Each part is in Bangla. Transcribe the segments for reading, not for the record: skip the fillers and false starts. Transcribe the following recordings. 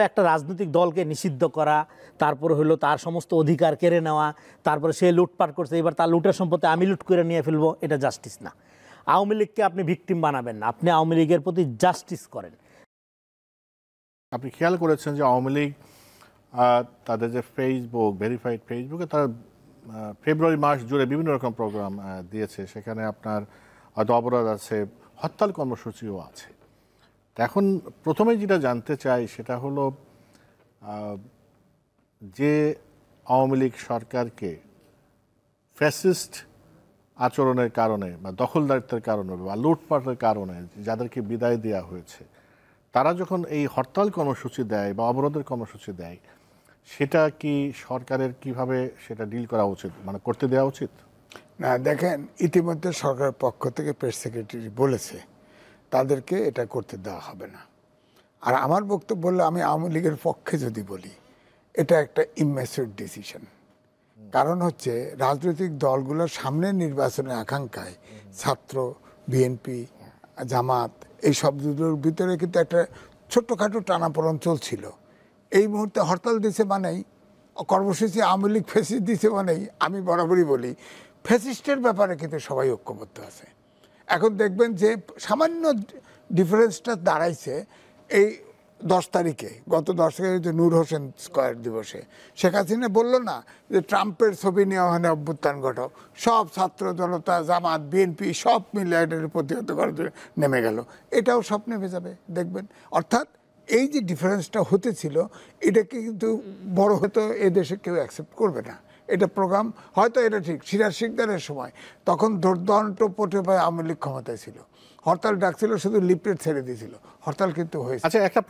একটা রাজনৈতিক দলকে নিষিদ্ধ করা, তারপরে হলো তার সমস্ত অধিকার কেড়ে নেওয়া, তারপরে সে লুটপাট করছে, এবার তার লুটের সম্পত্তি আমি লুট করে নিয়ে ফেলবো, এটা জাস্টিস না। আওয়ামী লীগকে আপনি ভিকটিম বানাবেন না, আপনি আওয়ামী লীগের প্রতি জাস্টিস করেন। আপনি খেয়াল করেছেন যে আওয়ামী লীগ তাদের যে ফেসবুক, ভেরিফাইড ফেসবুকে তারা ফেব্রুয়ারি মাস জুড়ে বিভিন্ন রকম প্রোগ্রাম দিয়েছে, সেখানে আপনার হয়তো অপরাধ আছে, হরতাল কর্মসূচিও আছে। এখন প্রথমে যেটা জানতে চাই সেটা হলো যে আওয়ামী লীগ সরকারকে ফ্যাসিস্ট আচরণের কারণে বা দখলদারিত্বের কারণে বা লুটপাটের কারণে যাদেরকে বিদায় দেওয়া হয়েছে, তারা যখন এই হরতাল কর্মসূচি দেয় বা অবরোধের কর্মসূচি দেয়, সেটা কি সরকারের কিভাবে সেটা ডিল করা উচিত, মানে করতে দেওয়া উচিত? না, দেখেন, ইতিমধ্যে সরকারের পক্ষ থেকে প্রেস সেক্রেটারি বলেছে তাদেরকে এটা করতে দেওয়া হবে না। আর আমার বক্তব্য বললে, আমি আওয়ামী লীগের পক্ষে যদি বলি, এটা একটা ইম্যাচিউর ডিসিশন। কারণ হচ্ছে রাজনৈতিক দলগুলোর সামনে নির্বাচনের আকাঙ্ক্ষায় ছাত্র, বিএনপি, জামাত, এই সবগুলোর ভিতরে কিন্তু একটা ছোট্টখাটো টানাপোড়েন চলছিল। এই মুহূর্তে হরতাল দিছে মানেই, কর্মসূচি আওয়ামী লীগ ফেসিস্ট দিছে মানেই, আমি বরাবরই বলি ফ্যাসিস্টের ব্যাপারে কিন্তু সবাই ঐক্যবদ্ধ আছে। এখন দেখবেন যে সামান্য ডিফারেন্সটা দাঁড়াইছে এই 10 তারিখে, গত 10 তারিখে যে নূর হোসেন স্কয়ার দিবসে শেখ হাসিনা বললো না যে ট্রাম্পের ছবি নিয়ে ওখানে অভ্যুত্থান ঘটাও, সব ছাত্র জনতা, জামাত, বিএনপি সব মিলে এটার প্রতিহত করার জন্য নেমে গেল। এটাও সব নেমে যাবে দেখবেন। অর্থাৎ এই যে ডিফারেন্সটা হতেছিল, এটাকে কিন্তু বড় হয়তো এদেশে কেউ অ্যাকসেপ্ট করবে না। এটা প্রোগ্রাম হয়তো, এটা ঠিক সিরাজ শিকদারের সময়, তখন দুর্দান্ত পটে পায় আওয়ামী লীগ ক্ষমতায় ছিল, হরতাল ডাকছিল, শুধু লিফলেট ছেড়ে দিয়েছিল, হরতাল কিন্তু হয়েছে। আচ্ছা, একটা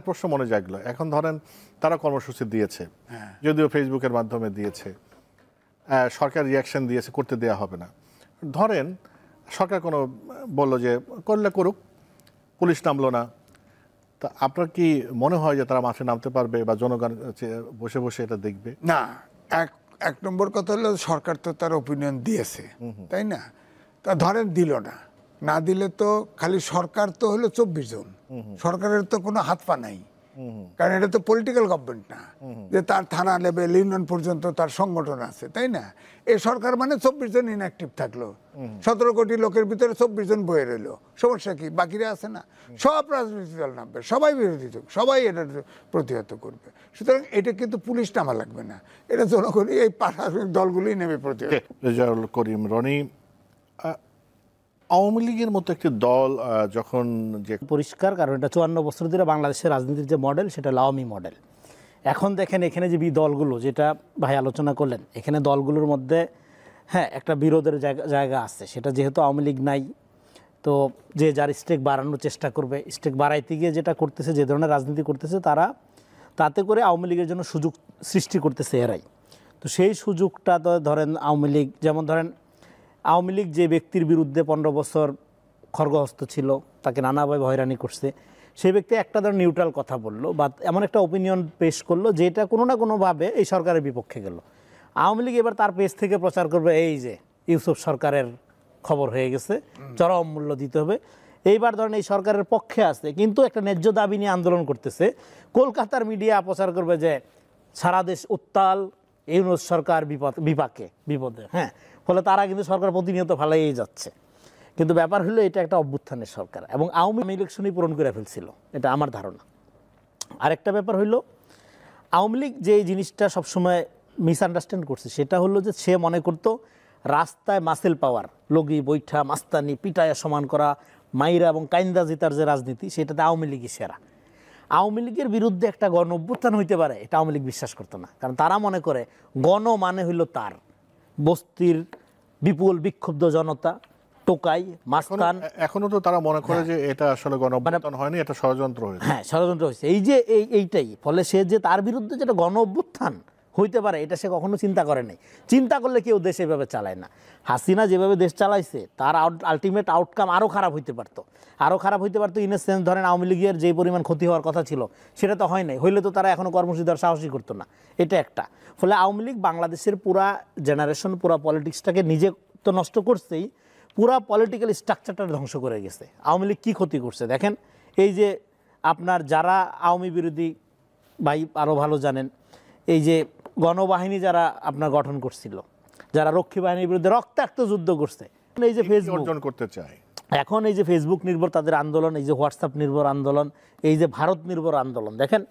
প্রশ্ন মনে জাগলো। এখন ধরেন তারা কর্মসূচি দিয়েছে, যদিও ফেসবুকের মাধ্যমে দিয়েছে, সরকার রিয়াকশন দিয়েছে করতে দেয়া হবে না। ধরেন সরকার কোনো বললো যে করলে করুক, পুলিশ নামলো না, তা আপনার কি মনে হয় যে তারা মাঠে নামতে পারবে বা জনগণ বসে বসে এটা দেখবে? না, এক নম্বর কথা হলো সরকার তো তার ওপিনিয়ন দিয়েছে, তাই না? তা ধরেন দিল না, না দিলে তো খালি সরকার তো হলো 24 জন, সরকারের তো কোনো হাত পা নাই, কারণ এটা তো পলিটিক্যাল গভর্নমেন্ট না যে তার থানা লেভেল, ইউনিয়ন পর্যন্ত তার সংগঠন আছে, তাই না? এই সরকার মানে 24 জন ইনঅ্যাক্টিভ থাকলো, 17 কোটি লোকের ভিতরে 24 জন বয়ে রইল, সমস্যা কি? বাকিরা আছে না, সব রাজনৈতিক দল নামবে, সবাই বিরোধী, সবাই এটা প্রতিহত করবে। সুতরাং এটা কিন্তু পুলিশ নামা লাগবে না, এটা জনগণই, এই রাজনৈতিক দলগুলোই নেমে প্রতিহত। রেজাউল করিম রনি, আওয়ামী লীগের মতো একটি দল যখন যে পরিষ্কার, কারণ এটা 54 বছর ধরে বাংলাদেশের রাজনীতির যে মডেল, সেটা আওয়ামী মডেল। এখন দেখেন এখানে যে দলগুলো, যেটা ভাই আলোচনা করলেন, এখানে দলগুলোর মধ্যে হ্যাঁ একটা বিরোধের জায়গা আছে। সেটা যেহেতু আওয়ামী লীগ নাই, তো যে যার স্টেক বাড়ানোর চেষ্টা করবে, স্টেক বাড়াইতে গিয়ে যেটা করতেছে, যে ধরনের রাজনীতি করতেছে তারা, তাতে করে আওয়ামী লীগের জন্য সুযোগ সৃষ্টি করতেছে এরাই। তো সেই সুযোগটা তো ধরেন আওয়ামী লীগ, যেমন ধরেন আওয়ামী লীগ যে ব্যক্তির বিরুদ্ধে 15 বছর খড়গহস্ত ছিল, তাকে নানাভাবে হয়রানি করছে, সেই ব্যক্তি একটা ধর নিউট্রাল কথা বললো বা এমন একটা ওপিনিয়ন পেশ করলো যেটা কোনো না কোনোভাবে এই সরকারের বিপক্ষে গেল। আওয়ামী লীগ এবার তার পেজ থেকে প্রচার করবে এই যে ইউসুফ সরকারের খবর হয়ে গেছে, চরম মূল্য দিতে হবে। এইবার ধরেন এই সরকারের পক্ষে আছে, কিন্তু একটা ন্যায্য দাবি নিয়ে আন্দোলন করতেছে। কলকাতার মিডিয়া প্রচার করবে যে সারা দেশ উত্তাল, ইউনূস সরকার বিপদে। হ্যাঁ, ফলে তারা কিন্তু সরকার প্রতিনিয়ত ভালোই যাচ্ছে। কিন্তু ব্যাপার হলো এটা একটা অভ্যুত্থানের সরকার, এবং আওয়ামী ইলেকশনই পূরণ করে ফেলছিল, এটা আমার ধারণা। আরেকটা ব্যাপার হইলো, আওয়ামী লীগ যে জিনিসটা সবসময় মিসআন্ডারস্ট্যান্ড করছে, সেটা হলো যে সে মনে করতো রাস্তায় মাসেল পাওয়ার, লগি বৈঠা, মাস্তানি, পিটায়া সমান করা, মাইরা এবং কাইন্দা জিতার যে রাজনীতি, সেটাতে আওয়ামী লীগই সেরা। আওয়ামী লীগের বিরুদ্ধে একটা গণ অভ্যুত্থান হইতে পারে, এটা আওয়ামী লীগ বিশ্বাস করতো না। কারণ তারা মনে করে গণ মানে হইল তার বস্তির বিপুল বিক্ষুব্ধ জনতা, টোকাই, মাস্তান। এখনো তো তারা মনে করে যে এটা আসলে গণ অভ্যুত্থান হয়নি, এটা ষড়যন্ত্র হয়েছে। হ্যাঁ, ষড়যন্ত্র হয়েছে, এই যে এইটাই। ফলে সে যে তার বিরুদ্ধে যেটা গণ অভ্যুত্থান হইতে পারে, এটা সে কখনো চিন্তা করে নাই। চিন্তা করলে কেউ দেশ এভাবে চালায় না। হাসিনা যেভাবে দেশ চালাইছে, তার আলটিমেট আউটকাম আরও খারাপ হইতে পারতো, ইন এ সেন্স। ধরেন আওয়ামী লীগের যে পরিমাণ ক্ষতি হওয়ার কথা ছিল, সেটা তো হয় নাই। হইলে তো তারা এখনও কর্মসূচি দেওয়ার সাহসই করতো না, এটা একটা। ফলে আওয়ামী লীগ বাংলাদেশের পুরা জেনারেশন, পুরা পলিটিক্সটাকে নিজে তো নষ্ট করছেই, পুরা পলিটিক্যাল স্ট্রাকচারটা ধ্বংস করে গেছে। আওয়ামী লীগ কী ক্ষতি করছে দেখেন, এই যে আপনার যারা আওয়ামী বিরোধী ভাই আরও ভালো জানেন, এই যে গণবাহিনী যারা আপনার গঠন করছিল, যারা রক্ষী বাহিনীর বিরুদ্ধে রক্তাক্ত যুদ্ধ করছে, এই যে ফেসবুক অর্জন করতে চায়, এখন এই যে ফেসবুক নির্ভর তাদের আন্দোলন, এই যে হোয়াটসঅ্যাপ নির্ভর আন্দোলন, এই যে ভারত নির্ভর আন্দোলন, দেখেন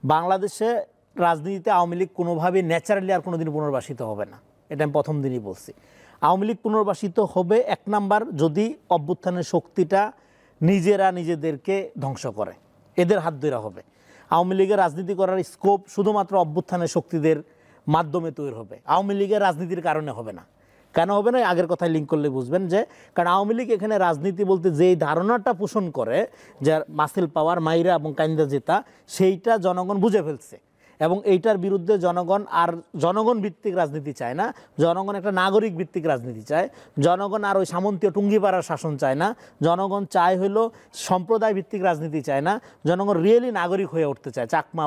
বাংলাদেশে রাজনীতিতে আওয়ামী লীগ কোনোভাবেই ন্যাচারালি আর কোনোদিন পুনর্বাসিত হবে না। এটা আমি প্রথম দিনই বলছি। আওয়ামী লীগ পুনর্বাসিত হবে এক নাম্বার যদি অভ্যুত্থানের শক্তিটা নিজেরা নিজেদেরকে ধ্বংস করে, এদের হাত ধরে হবে। আওয়ামী লীগের রাজনীতি করার স্কোপ শুধুমাত্র অভ্যুত্থানের শক্তিদের মাধ্যমে তৈরি হবে, আওয়ামী লীগের রাজনীতির কারণে হবে না। কেন হবে না? আগের কথায় লিঙ্ক করলে বুঝবেন যে, কারণ আওয়ামী লীগ এখানে রাজনীতি বলতে যেই ধারণাটা পোষণ করে যে মাসেল পাওয়ার, মাইরা এবং কাইন্দা জেতা, সেইটা জনগণ বুঝে ফেলছে এবং এইটার বিরুদ্ধে জনগণ আর জনগণ ভিত্তিক রাজনীতি চায় না, জনগণ একটা নাগরিক ভিত্তিক রাজনীতি চায়। জনগণ আর ওই সামন্তীয় টুঙ্গিপাড়ার শাসন চায় না, জনগণ চায় হলো সম্প্রদায় ভিত্তিক রাজনীতি চায় না, জনগণ রিয়েলি নাগরিক হয়ে উঠতে চায়। চাকমা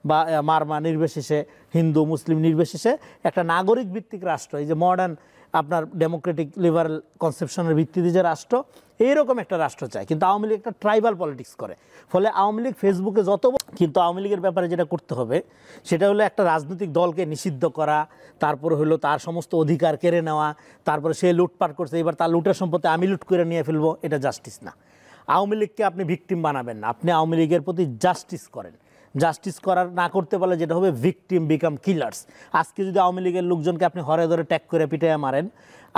বা মারমা নির্বিশেষে, হিন্দু মুসলিম নির্বিশেষে একটা নাগরিক ভিত্তিক রাষ্ট্র, এই যে মডার্ন আপনার ডেমোক্রেটিক লিবারেল কনসেপশনের ভিত্তিতে যে রাষ্ট্র, এইরকম একটা রাষ্ট্র চায়। কিন্তু আওয়ামী লীগ একটা ট্রাইবাল পলিটিক্স করে, ফলে আওয়ামী লীগ ফেসবুকে কিন্তু আওয়ামী লীগের ব্যাপারে যেটা করতে হবে সেটা হলো একটা রাজনৈতিক দলকে নিষিদ্ধ করা, তারপরে হলো তার সমস্ত অধিকার কেড়ে নেওয়া, তারপরে সে লুটপাট করছে, এবার তার লুটের সম্পত্তি আমি লুট করে নিয়ে ফেলবো, এটা জাস্টিস না। আওয়ামী লীগকে আপনি ভিকটিম বানাবেন না, আপনি আওয়ামী লীগের প্রতি জাস্টিস করেন। জাস্টিস করার না করতে পারলে যেটা হবে ভিকটিম বিকাম কিলার্স। আজকে যদি আওয়ামী লীগের লোকজনকে আপনি হরে ধরে ট্যাগ করে পিটাইয়া মারেন,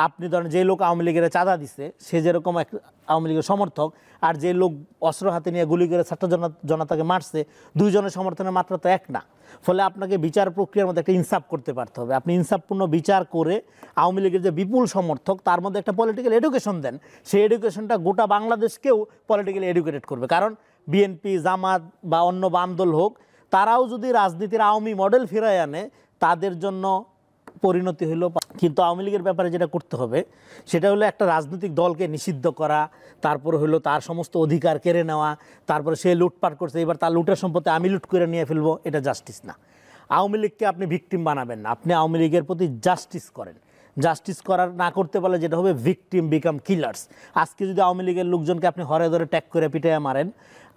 আপনি ধরেন যে লোক আওয়ামী লীগের চাঁদা দিছে সে যেরকম এক আওয়ামী লীগের সমর্থক, আর যে লোক অস্ত্র হাতে নিয়ে গুলি করে ছাত্র জনতাকে মারছে, দুইজনের সমর্থনের মাত্রা তো এক না। ফলে আপনাকে বিচার প্রক্রিয়ার মধ্যে একটা ইনসাফ করতে পারতে হবে। আপনি ইনসাফপূর্ণ বিচার করে আওয়ামী লীগের যে বিপুল সমর্থক তার মধ্যে একটা পলিটিক্যাল এডুকেশন দেন, সেই এডুকেশনটা গোটা বাংলাদেশকেও পলিটিক্যালি এডুকেটেড করবে। কারণ বিএনপি, জামাত বা অন্য বাম দল হোক, তারাও যদি রাজনীতির আওয়ামী মডেল ফিরায় আনে, তাদের জন্য পরিণতি হলো। কিন্তু আওয়ামী লীগের ব্যাপারে যেটা করতে হবে সেটা হলো একটা রাজনৈতিক দলকে নিষিদ্ধ করা, তারপরে হলো তার সমস্ত অধিকার কেড়ে নেওয়া, তারপরে সে লুটপাট করছে, এবার তার লুটের সম্পত্তি আমি লুট করে নিয়ে ফেলবো, এটা জাস্টিস না। আওয়ামী লীগকে আপনি ভিকটিম বানাবেন না, আপনি আওয়ামী লীগের প্রতি জাস্টিস করেন। জাস্টিস করার না করতে পারলে যেটা হবে ভিকটিম বিকাম কিলার্স। আজকে যদি আওয়ামী লীগের লোকজনকে আপনি হরে ধরে ট্যাগ করে পিটাইয়া মারেন,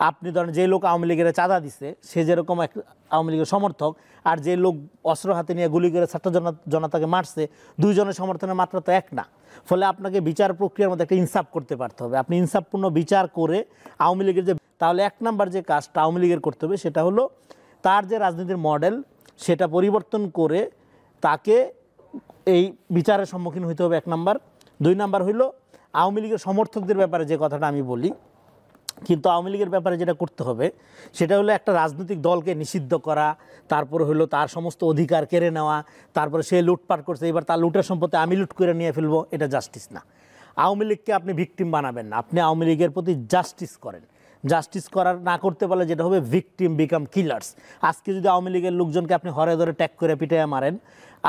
আপনি ধরেন যে লোক আওয়ামী লীগের চাঁদা দিছে সে যেরকম এক আওয়ামী লীগের সমর্থক, আর যে লোক অস্ত্র হাতে নিয়ে গুলি করে ছাত্র জনতাকে মারছে, দুইজনের সমর্থনের মাত্রা তো এক না। ফলে আপনাকে বিচার প্রক্রিয়ার মধ্যে একটা ইনসাফ করতে পারতে হবে। আপনি ইনসাফপূর্ণ বিচার করে আওয়ামী লীগের যে, তাহলে এক নাম্বার যে কাজটা আওয়ামী লীগের করতে হবে সেটা হলো তার যে রাজনীতির মডেল সেটা পরিবর্তন করে তাকে এই বিচারের সম্মুখীন হইতে হবে, এক নাম্বার। দুই নাম্বার হইলো আওয়ামী লীগের সমর্থকদের ব্যাপারে যে কথাটা আমি বলি, কিন্তু আওয়ামী লীগের ব্যাপারে যেটা করতে হবে সেটা হলো একটা রাজনৈতিক দলকে নিষিদ্ধ করা, তারপরে হলো তার সমস্ত অধিকার কেড়ে নেওয়া, তারপরে সে লুটপাট করছে, এবার তার লুটের সম্পত্তি আমি লুট করে নিয়ে ফেলবো, এটা জাস্টিস না। আওয়ামী লীগকে আপনি ভিকটিম বানাবেন না, আপনি আওয়ামী লীগের প্রতি জাস্টিস করেন। জাস্টিস করার না করতে পারলে যেটা হবে ভিকটিম বিকাম কিলার্স। আজকে যদি আওয়ামী লীগের লোকজনকে আপনি হরে ধরে ট্যাগ করে পিটাইয়া মারেন,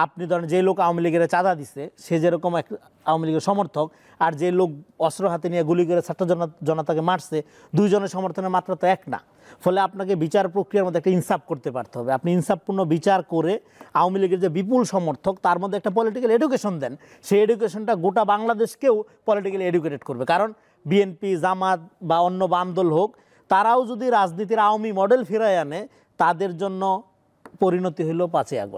আপনি ধরেন যে লোক আওয়ামী লীগের চাঁদা দিছে সে যেরকম এক আওয়ামী লীগের সমর্থক, আর যে লোক অস্ত্র হাতে নিয়ে গুলি করে ছাত্র জনতাকে মারছে, দুইজনের সমর্থনের মাত্রা তো এক না। ফলে আপনাকে বিচার প্রক্রিয়ার মধ্যে একটা ইনসাফ করতে পারতে হবে। আপনি ইনসাফপূর্ণ বিচার করে আওয়ামী লীগের যে বিপুল সমর্থক তার মধ্যে একটা পলিটিক্যাল এডুকেশন দেন, সেই এডুকেশনটা গোটা বাংলাদেশকেও পলিটিক্যালি এডুকেটেড করবে। কারণ বিএনপি, জামাত বা অন্য বাম দল হোক, তারাও যদি রাজনীতির আওয়ামী মডেল ফিরায় আনে, তাদের জন্য পরিণতি হলো 5ই আগস্ট।